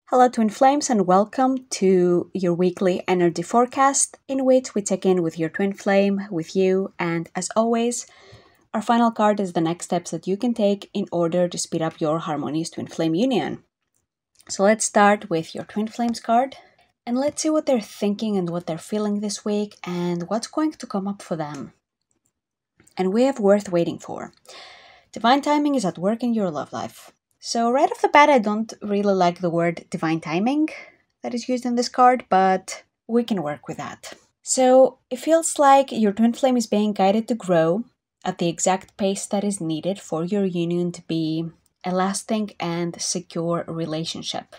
Hello, Twin Flames, and welcome to your weekly energy forecast, in which we check in with your twin flame, with you, and as always, our final card is the next steps that you can take in order to speed up your harmonious twin flame union. So let's start with your twin flames card, and let's see what they're thinking and what they're feeling this week, and what's going to come up for them. And we have worth waiting for. Divine timing is at work in your love life. So right off the bat, I don't really like the word divine timing that is used in this card, but we can work with that. So it feels like your twin flame is being guided to grow at the exact pace that is needed for your union to be a lasting and secure relationship.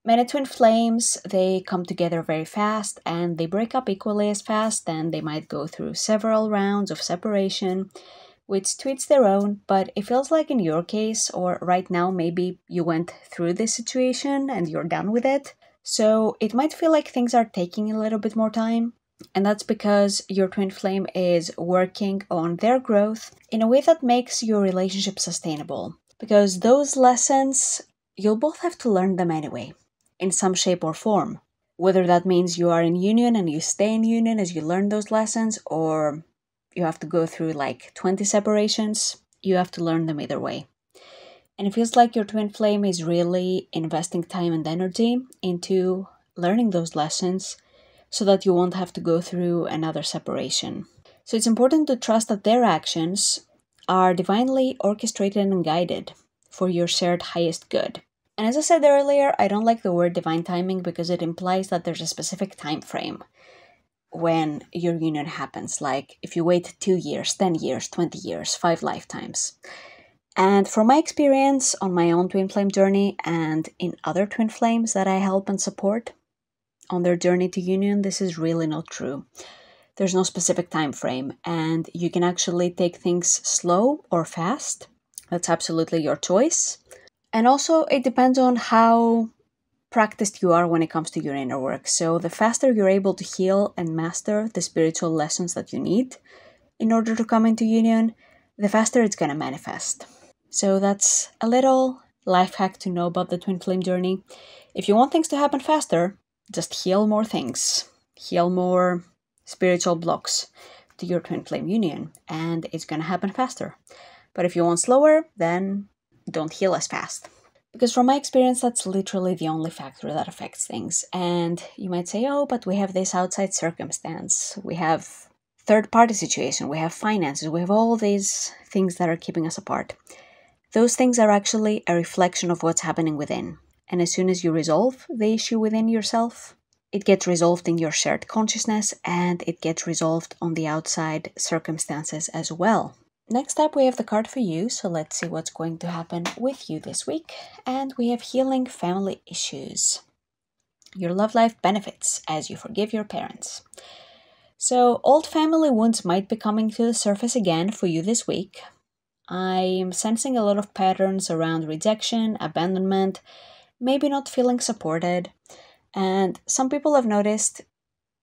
Many twin flames, they come together very fast and they break up equally as fast, and they might go through several rounds of separation, which to each their own, but it feels like in your case, or right now, maybe you went through this situation and you're done with it. So it might feel like things are taking a little bit more time. And that's because your twin flame is working on their growth in a way that makes your relationship sustainable. Because those lessons, you'll both have to learn them anyway, in some shape or form. Whether that means you are in union and you stay in union as you learn those lessons, or you have to go through like 20 separations, you have to learn them either way. And it feels like your twin flame is really investing time and energy into learning those lessons so that you won't have to go through another separation. So it's important to trust that their actions are divinely orchestrated and guided for your shared highest good. And as I said earlier, I don't like the word divine timing because it implies that there's a specific time frame when your union happens, like if you wait 2 years, 10 years, 20 years, 5 lifetimes. And from my experience on my own twin flame journey and in other twin flames that I help and support on their journey to union, this is really not true. There's no specific time frame, and you can actually take things slow or fast. That's absolutely your choice. And also it depends on how practiced you are when it comes to your inner work. So the faster you're able to heal and master the spiritual lessons that you need in order to come into union, the faster it's going to manifest. So that's a little life hack to know about the twin flame journey. If you want things to happen faster, just heal more things. Heal more spiritual blocks to your twin flame union, and it's going to happen faster. But if you want slower, then don't heal as fast. Because from my experience, that's literally the only factor that affects things. And you might say, oh, but we have this outside circumstance. We have third-party situation. We have finances. We have all these things that are keeping us apart. Those things are actually a reflection of what's happening within. And as soon as you resolve the issue within yourself, it gets resolved in your shared consciousness, and it gets resolved on the outside circumstances as well. Next up, we have the card for you, so let's see what's going to happen with you this week. And we have healing family issues. Your love life benefits as you forgive your parents. So old family wounds might be coming to the surface again for you this week. I'm sensing a lot of patterns around rejection, abandonment, maybe not feeling supported. And some people have noticed,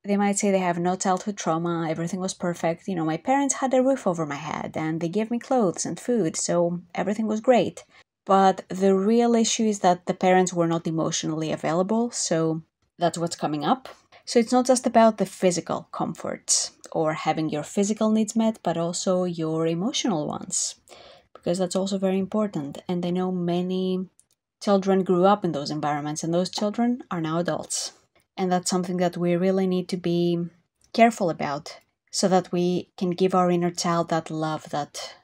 they might say they have no childhood trauma, everything was perfect. You know, my parents had a roof over my head and they gave me clothes and food, so everything was great. But the real issue is that the parents were not emotionally available, so that's what's coming up. So it's not just about the physical comforts or having your physical needs met, but also your emotional ones, because that's also very important. And I know many children grew up in those environments, and those children are now adults. And that's something that we really need to be careful about so that we can give our inner child that love that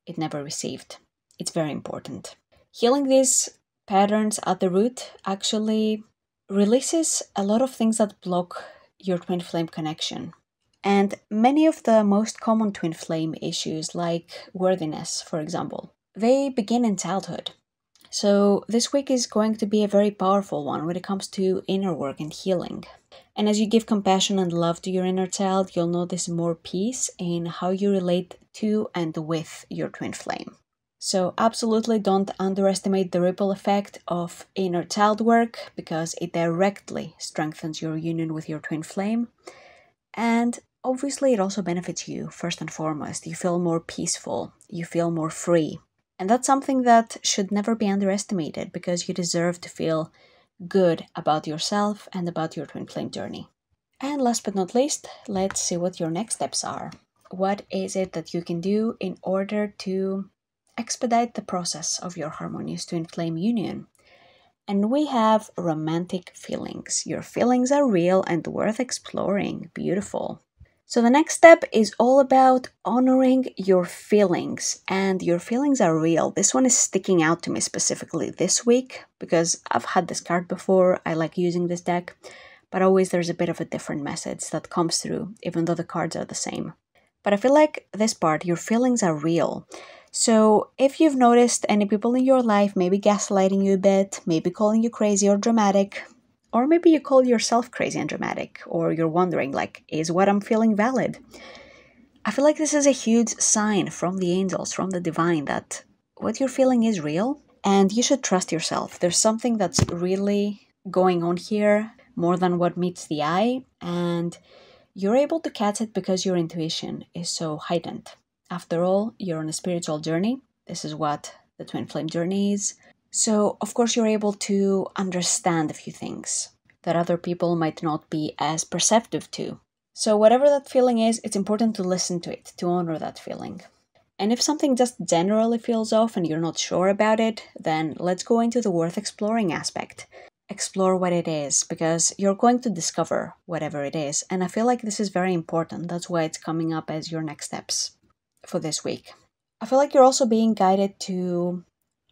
it never received. It's very important. Healing these patterns at the root actually releases a lot of things that block your twin flame connection. And many of the most common twin flame issues, like worthiness, for example, they begin in childhood. So this week is going to be a very powerful one when it comes to inner work and healing. And as you give compassion and love to your inner child, you'll notice more peace in how you relate to and with your twin flame. So absolutely don't underestimate the ripple effect of inner child work, because it directly strengthens your union with your twin flame. And obviously it also benefits you first and foremost. You feel more peaceful, you feel more free. And that's something that should never be underestimated, because you deserve to feel good about yourself and about your twin flame journey. And last but not least, let's see what your next steps are. What is it that you can do in order to expedite the process of your harmonious twin flame union? And we have romantic feelings. Your feelings are real and worth exploring. Beautiful. So the next step is all about honoring your feelings, and your feelings are real. This one is sticking out to me specifically this week because I've had this card before. I like using this deck, but always there's a bit of a different message that comes through, even though the cards are the same. But I feel like this part, your feelings are real. So if you've noticed any people in your life maybe gaslighting you a bit, maybe calling you crazy or dramatic, or maybe you call yourself crazy and dramatic, or you're wondering, like, is what I'm feeling valid? I feel like this is a huge sign from the angels, from the divine, that what you're feeling is real, and you should trust yourself. There's something that's really going on here, more than what meets the eye, and you're able to catch it because your intuition is so heightened. After all, you're on a spiritual journey. This is what the twin flame journey is. So, of course, you're able to understand a few things that other people might not be as perceptive to. So, whatever that feeling is, it's important to listen to it, to honor that feeling. And if something just generally feels off and you're not sure about it, then let's go into the worth exploring aspect. Explore what it is, because you're going to discover whatever it is. And I feel like this is very important. That's why it's coming up as your next steps for this week. I feel like you're also being guided to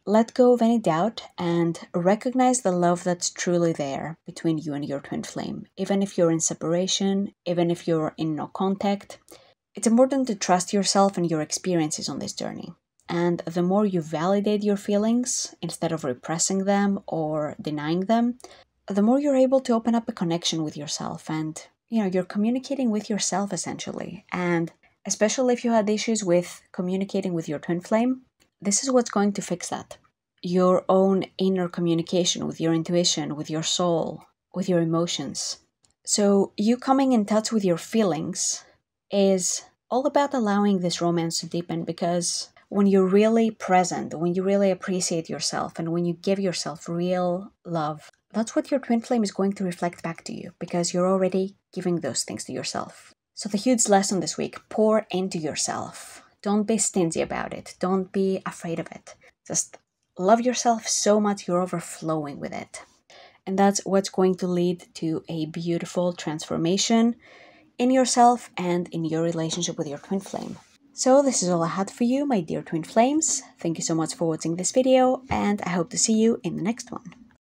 let go of any doubt and recognize the love that's truly there between you and your twin flame. Even if you're in separation, even if you're in no contact, it's important to trust yourself and your experiences on this journey. And the more you validate your feelings instead of repressing them or denying them, the more you're able to open up a connection with yourself, and you're communicating with yourself essentially. And especially if you had issues with communicating with your twin flame, this is what's going to fix that. Your own inner communication with your intuition, with your soul, with your emotions. So you coming in touch with your feelings is all about allowing this romance to deepen, because when you're really present, when you really appreciate yourself, and when you give yourself real love, that's what your twin flame is going to reflect back to you, because you're already giving those things to yourself. So the huge lesson this week, pour into yourself. Don't be stingy about it. Don't be afraid of it. Just love yourself so much you're overflowing with it. And that's what's going to lead to a beautiful transformation in yourself and in your relationship with your twin flame. So this is all I had for you, my dear twin flames. Thank you so much for watching this video, and I hope to see you in the next one.